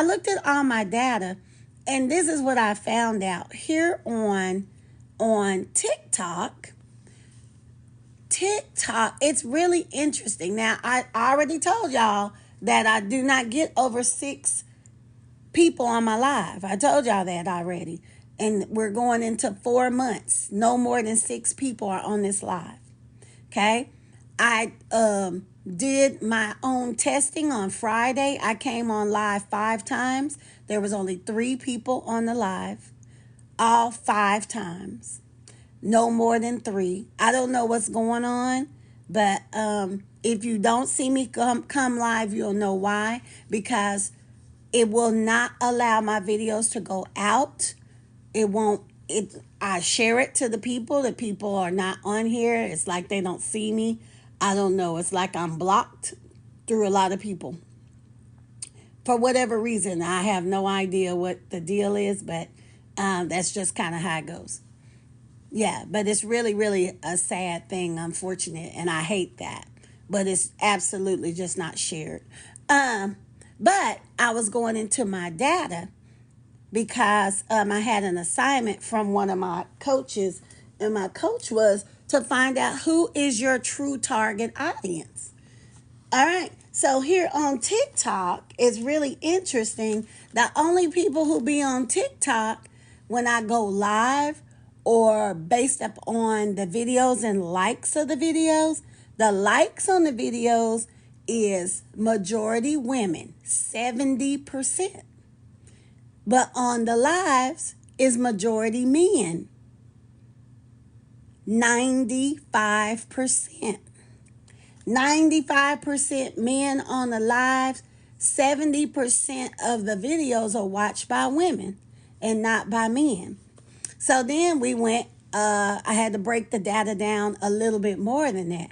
I looked at all my data, and this is what I found out here on TikTok. It's really interesting. Now, I already told y'all that I do not get over 6 people on my live. I told y'all that already. And we're going into 4 months. No more than 6 people are on this live. Okay? I did my own testing on Friday. I came on live 5 times. There was only 3 people on the live. All 5 times. No more than 3. I don't know what's going on, but if you don't see me come live, you'll know why. Because it will not allow my videos to go out. I share it to the people. The people are not on here. It's like they don't see me. I don't know. It's like I'm blocked through a lot of people. For whatever reason, I have no idea what the deal is, but that's just kind of how it goes. Yeah, but it's really, really a sad thing, unfortunate, and I hate that. But it's absolutely just not shared. But I was going into my data because I had an assignment from one of my coaches, and my coach was to find out who is your true target audience. All right, so here on TikTok, it's really interesting. The only people who be on TikTok when I go live or based up on the videos and likes of the videos, the likes on the videos is majority women, 70%. But on the lives is majority men, 95%. 95% men on the lives, 70% of the videos are watched by women and not by men. So then we went, I had to break the data down a little bit more than that.